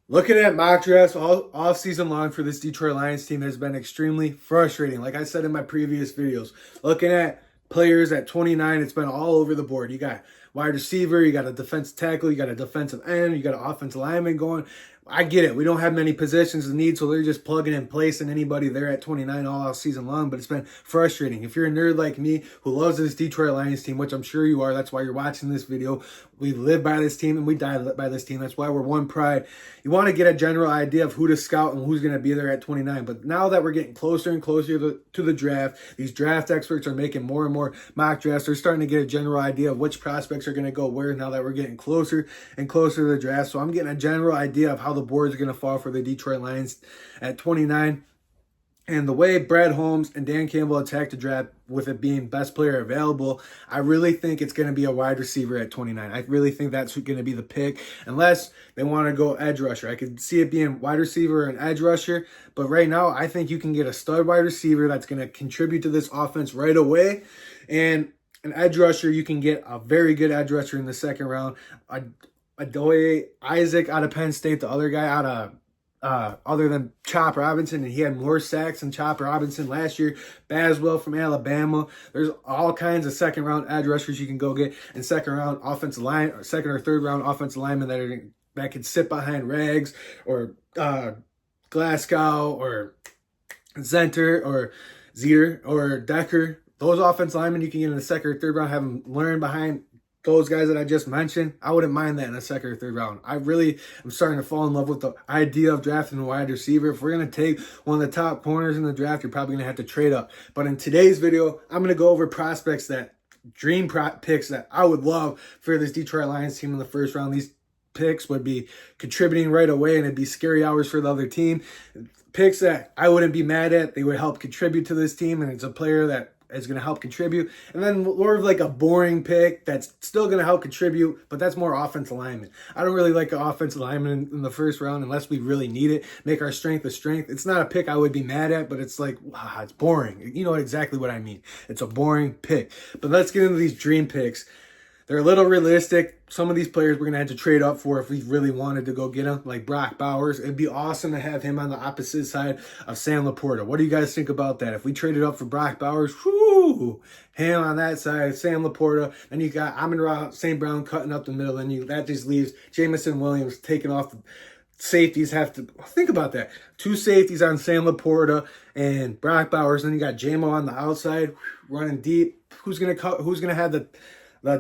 Looking at mock drafts all season long for this Detroit Lions team has been extremely frustrating. Like I said in my previous videos, looking at players at 29, it's been all over the board. You got wide receiver, you got a defensive tackle, you got a defensive end, you got an offensive lineman going. I get it. We don't have many positions in need, so they're just plugging and placing anybody there at 29 all season long, but it's been frustrating. If you're a nerd like me who loves this Detroit Lions team, which I'm sure you are, that's why you're watching this video. We live by this team and we die by this team. That's why we're one pride. You want to get a general idea of who to scout and who's going to be there at 29. But now that we're getting closer and closer to the draft, these draft experts are making more and more mock drafts. They're starting to get a general idea of which prospects are going to go where now that we're getting closer and closer to the draft. So I'm getting a general idea of how the board is going to fall for the Detroit Lions at 29. And the way Brad Holmes and Dan Campbell attacked the draft with it being best player available, I really think it's going to be a wide receiver at 29. I really think that's going to be the pick, unless they want to go edge rusher. I could see it being wide receiver and edge rusher, but right now I think you can get a stud wide receiver that's going to contribute to this offense right away. And an edge rusher, you can get a very good edge rusher in the second round. Adoye Isaac out of Penn State, the other guy out of other than Chop Robinson, and he had more sacks than Chop Robinson last year. Baswell from Alabama. There's all kinds of second round edge rushers you can go get, and second round offensive line, or second or third round offensive linemen that can sit behind Rags or Glasgow or Zenter or Zeter or Decker. Those offensive linemen you can get in the second or third round, have them learn behind those guys that I just mentioned. I wouldn't mind that in the second or third round. I really am starting to fall in love with the idea of drafting a wide receiver. If we're going to take one of the top corners in the draft, you're probably going to have to trade up. But in today's video, I'm going to go over prospects that dream picks that I would love for this Detroit Lions team in the first round. These picks would be contributing right away, and it'd be scary hours for the other team. Picks that I wouldn't be mad at. They would help contribute to this team, and it's a player that is going to help contribute. And then more of like a boring pick that's still going to help contribute, but that's more offensive lineman. I don't really like an offensive lineman in the first round unless we really need it. Make our strength a strength. It's not a pick I would be mad at, but it's like, wow, it's boring. You know exactly what I mean. It's a boring pick. But let's get into these dream picks. They're a little realistic. Some of these players we're going to have to trade up for if we really wanted to go get them, like Brock Bowers. It'd be awesome to have him on the opposite side of Sam Laporta. What do you guys think about that? If we traded up for Brock Bowers, whoo, him on that side, Sam Laporta, then you got Amon-Ra St. Brown cutting up the middle, and that just leaves Jamison Williams taking off the safeties. Have to think about that. Two safeties on Sam Laporta and Brock Bowers. Then you got JMO on the outside, running deep. Who's gonna have the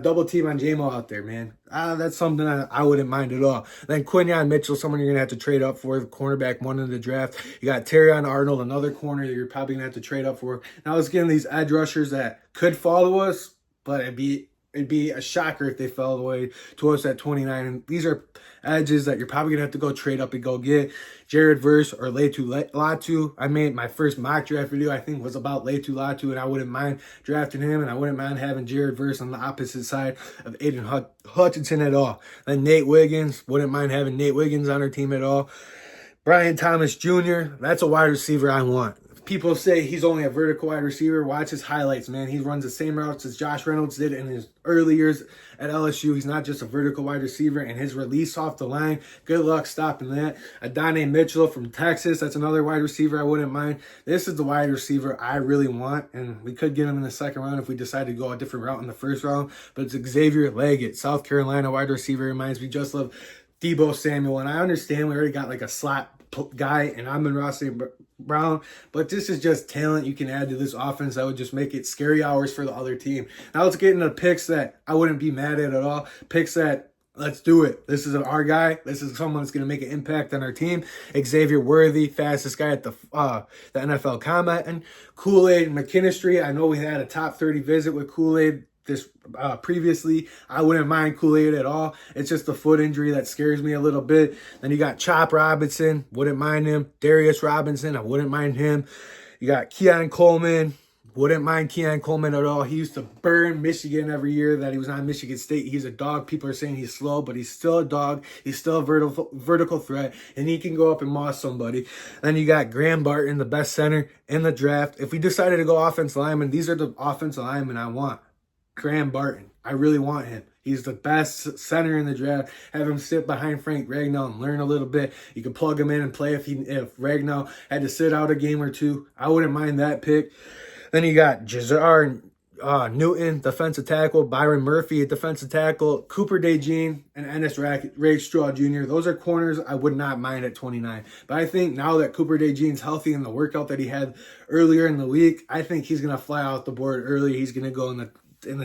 double team on JMO out there, man? That's something I wouldn't mind at all. Then Quinyon Mitchell, someone you're going to have to trade up for, the cornerback one in the draft. You got Terrion Arnold, another corner that you're probably going to have to trade up for. Now let's get into these edge rushers that could follow us, but it'd be a shocker if they fell all the way to us at 29. And these are edges that you're probably going to have to go trade up and go get. Jared Verse or Laiatu Latu. I made my first mock draft video, I think, was about Laiatu Latu, and I wouldn't mind drafting him, and I wouldn't mind having Jared Verse on the opposite side of Aiden Hutchinson at all. Then Nate Wiggins. Wouldn't mind having Nate Wiggins on our team at all. Brian Thomas Jr., that's a wide receiver I want. People say he's only a vertical wide receiver. Watch his highlights, man. He runs the same routes as Josh Reynolds did in his early years at LSU. He's not just a vertical wide receiver, and his release off the line, good luck stopping that. Adonai Mitchell from Texas, that's another wide receiver I wouldn't mind. This is the wide receiver I really want, and we could get him in the second round if we decide to go a different route in the first round, but it's Xavier Leggett, South Carolina wide receiver. Reminds me just of Debo Samuel, and I understand we already got like a slot guy, and Amon-Ra St. Brown, but this is just talent you can add to this offense that would just make it scary hours for the other team. Now let's get into picks that I wouldn't be mad at all. Picks that, let's do it. This is our guy. This is someone that's going to make an impact on our team. Xavier Worthy, fastest guy at the NFL Combine. And Kool-Aid McKinstry. I know we had a top 30 visit with Kool-Aid this previously. I wouldn't mind Kool-Aid at all. It's just the foot injury that scares me a little bit. Then you got Chop Robinson, wouldn't mind him. Darius Robinson, I wouldn't mind him. You got Keon Coleman, wouldn't mind Keon Coleman at all. He used to burn Michigan every year that he was on Michigan State. He's a dog. People are saying he's slow, but he's still a dog. He's still a vertical threat, and he can go up and moss somebody. Then you got Graham Barton, the best center in the draft. If we decided to go offensive lineman, these are the offensive linemen I want. Graham Barton. I really want him. He's the best center in the draft. Have him sit behind Frank Ragnow and learn a little bit. You can plug him in and play if Ragnow had to sit out a game or two. I wouldn't mind that pick. Then you got Jazar Newton, defensive tackle, Byron Murphy, a defensive tackle, Cooper DeJean, and Ennis Rakestraw Jr. Those are corners I would not mind at 29. But I think now that Cooper DeJean's healthy in the workout that he had earlier in the week, I think he's going to fly out the board early. He's going to go in the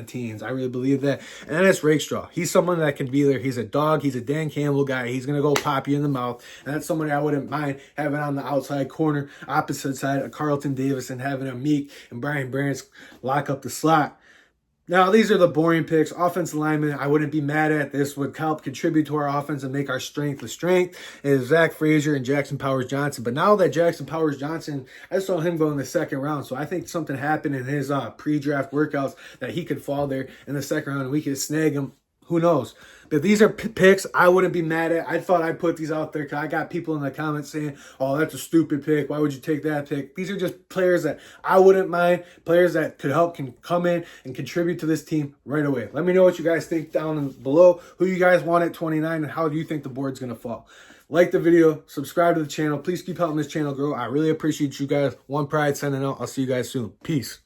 teens. I really believe that. And Ennis Rakestraw, he's someone that can be there. He's a dog. He's a Dan Campbell guy. He's going to go pop you in the mouth. And that's somebody I wouldn't mind having on the outside corner, opposite side of Carlton Davis, and having a Meek and Brian Branch lock up the slot. Now, these are the boring picks. Offensive linemen, I wouldn't be mad at. This would help contribute to our offense and make our strength the strength. Is Zach Frazier and Jackson Powers Johnson. But now that Jackson Powers Johnson, I saw him go in the second round. So I think something happened in his pre-draft workouts that he could fall there in the second round and we could snag him. Who knows? But these are picks I wouldn't be mad at. I thought I'd put these out there because I got people in the comments saying, oh, that's a stupid pick. Why would you take that pick? These are just players that I wouldn't mind, players that could help, can come in and contribute to this team right away. Let me know what you guys think down below, who you guys want at 29, and how do you think the board's going to fall. Like the video, subscribe to the channel. Please keep helping this channel grow. I really appreciate you guys. One Pride signing out. I'll see you guys soon. Peace.